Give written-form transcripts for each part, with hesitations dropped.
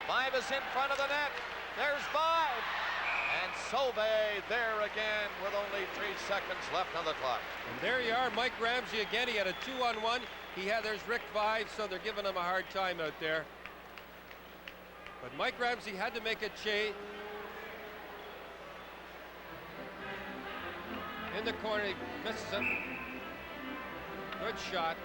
Vaive is in front of the net. There's Vaive. And Sauvé there again with only 3 seconds left on the clock. And there you are, Mike Ramsey again. He had a 2-on-1. There's Rick Vaive, so they're giving him a hard time out there. But Mike Ramsey had to make a change. In the corner, he misses it. Good shot.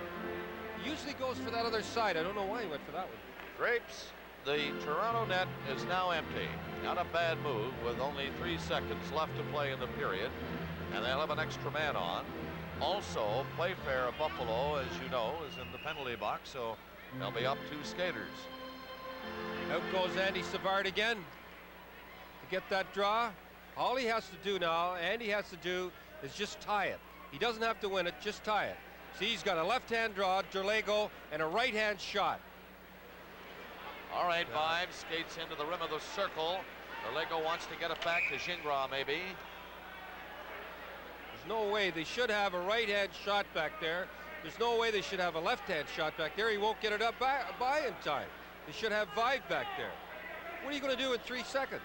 He usually goes for that other side. I don't know why he went for that one. Grapes, the Toronto net is now empty. Not a bad move with only 3 seconds left to play in the period. And they'll have an extra man on. Also, Playfair of Buffalo, as you know, is in the penalty box, so they'll be up 2 skaters. Out goes Andy Savard again to get that draw. All he has to do now, Andy has to do, is just tie it. He doesn't have to win it, just tie it. See, he's got a left-hand draw, Derlago, and a right-hand shot. All right, Vaive skates into the rim of the circle. Derlago wants to get it back to Gingras, maybe. There's no way. They should have a right-hand shot back there. There's no way they should have a left-hand shot back there. He won't get it up by in time. They should have Vaive back there. What are you going to do in 3 seconds?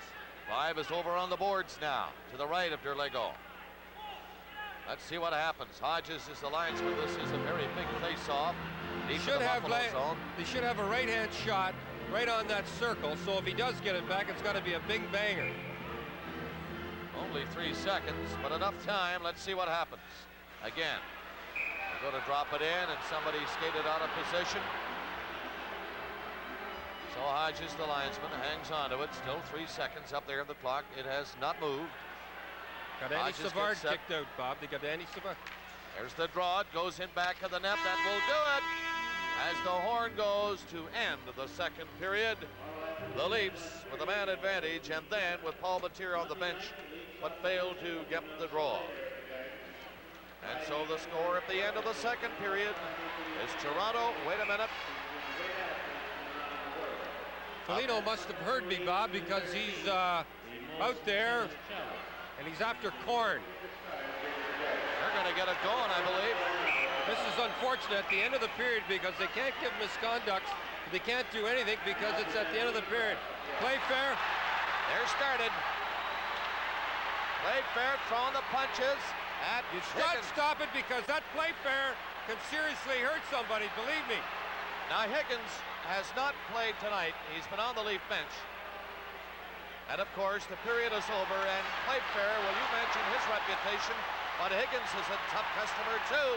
Vaive is over on the boards now, to the right of Derlago. Let's see what happens. Hodges is the linesman. This is a very big face-off. They should have a right-hand shot right on that circle, so if he does get it back, it's got to be a big banger. Only 3 seconds, but enough time. Let's see what happens. Again, they go to drop it in, and somebody skated out of position. So Hodges, the linesman, hangs on to it. Still 3 seconds up there on the clock. It has not moved. Got Andy Savard kicked out, Bob. They got Andy Savard. There's the draw. It goes in back of the net. That will do it. As the horn goes to end the second period, the Leafs with a man advantage, and then with Paul Matier on the bench, but failed to get the draw. And so the score at the end of the second period is Toronto. Wait a minute. Foligno must have heard me, Bob, because he's out there, and he's after Korn. They're going to get it going, I believe. This is unfortunate at the end of the period because they can't give misconducts. They can't do anything because it's at the end of the period. Playfair. They're started. Playfair throwing the punches at Higgins. Stop it, because that Playfair can seriously hurt somebody, believe me. Now Higgins has not played tonight. He's been on the Leaf bench. And of course, the period is over, and Playfair, well, you mentioned his reputation, but Higgins is a tough customer too.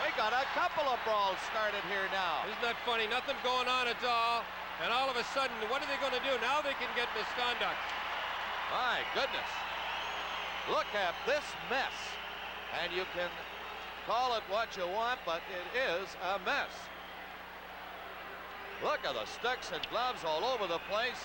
We got a couple of brawls started here now. Isn't that funny? Nothing going on at all, and all of a sudden, what are they going to do? Now they can get misconduct. My goodness. Look at this mess. And you can call it what you want, but it is a mess. Look at the sticks and gloves all over the place.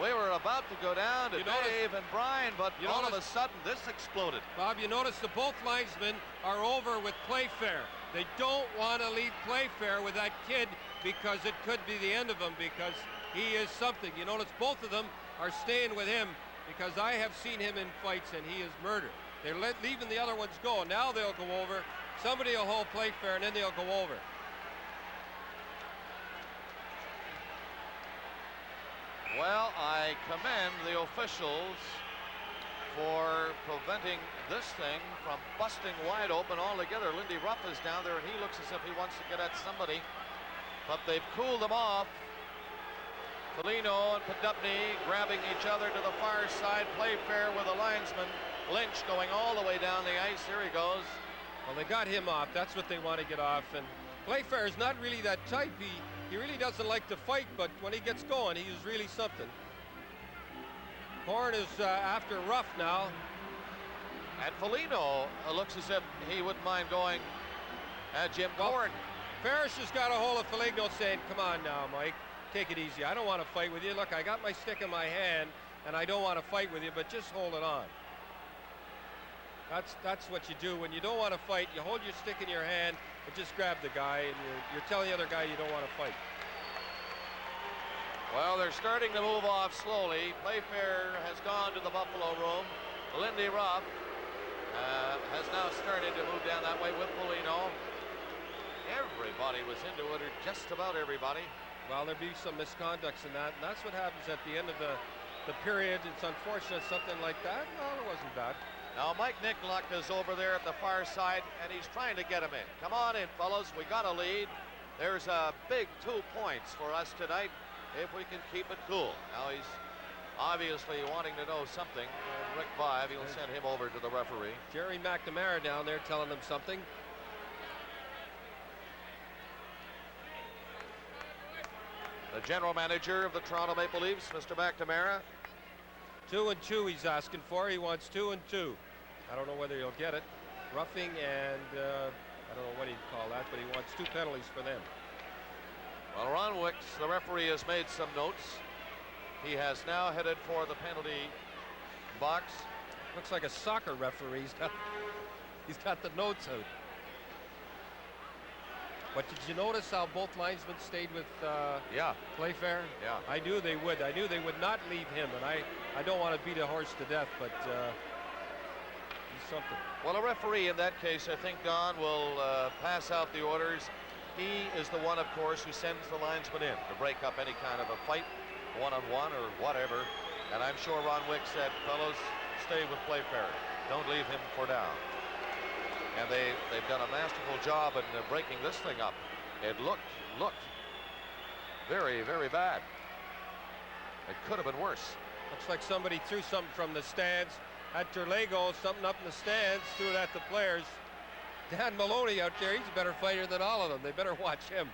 We were about to go down to Dave and Brian, but all of a sudden this exploded. Bob, you notice that both linesmen are over with Playfair. They don't want to leave Playfair with that kid because it could be the end of him, because he is something. You notice both of them are staying with him because I have seen him in fights and he is murder. They're leaving the other ones go. Now they'll go over. Somebody will hold Playfair and then they'll go over. Well, I commend the officials for preventing this thing from busting wide open altogether. Lindy Ruff is down there and he looks as if he wants to get at somebody, but they've cooled them off. Foligno and Podupny grabbing each other to the far side. Playfair with a linesman. Lynch going all the way down the ice. Here he goes. Well, they got him off. That's what they want to get off. And Playfair is not really that type. He really doesn't like to fight, but when he gets going, he is really something. Korn is after Ruff now. And Foligno looks as if he wouldn't mind going at Jim Korn. Parrish has got a hold of Foligno saying, come on now, Mike, take it easy. I don't want to fight with you. Look, I got my stick in my hand, and I don't want to fight with you, but just hold it on. That's what you do. When you don't want to fight, you hold your stick in your hand and just grab the guy, and you're telling the other guy you don't want to fight. Well, they're starting to move off slowly. Playfair has gone to the Buffalo room. Lindy Ruff has now started to move down that way with Foligno. Everybody was into it, or just about everybody. Well, there'd be some misconducts in that, and that's what happens at the end of the period. It's unfortunate, something like that. No, it wasn't bad. Now Mike Nickluck is over there at the far side, and he's trying to get him in. Come on in, fellas. We got a lead. There's a big 2 points for us tonight if we can keep it cool. Now he's obviously wanting to know something. Rick Vaive, he'll send him over to the referee. Jerry McNamara down there telling him something. The general manager of the Toronto Maple Leafs, Mr. McNamara. 2 and 2 he's asking for. He wants 2 and 2. I don't know whether he'll get it. Roughing and I don't know what he'd call that, but he wants 2 penalties for them. Well, Ron Wicks, the referee, has made some notes. He has now headed for the penalty box. Looks like a soccer referee. He's got the notes out. But did you notice how both linesmen stayed with Playfair? Yeah. I knew they would. I knew they would not leave him, and I don't want to beat a horse to death, but he's something. Well, a referee in that case, I think, Don, will pass out the orders. He is the one, of course, who sends the linesman in to break up any kind of a fight, one-on-one or whatever. And I'm sure Ron Wick said, fellows, stay with Playfair. Don't leave him for down. And they've done a masterful job in breaking this thing up. It looked very, very bad. It could have been worse. Looks like somebody threw something from the stands at Derlago, something up in the stands, threw it at the players. Dan Maloney out there, he's a better fighter than all of them. They better watch him.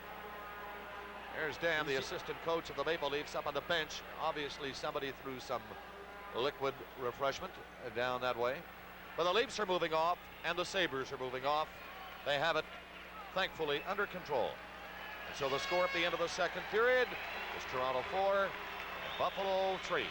There's Dan, the assistant coach of the Maple Leafs, up on the bench. Obviously, somebody threw some liquid refreshment down that way. But the Leafs are moving off, and the Sabres are moving off. They have it, thankfully, under control. And so the score at the end of the second period is Toronto 4 and Buffalo 3.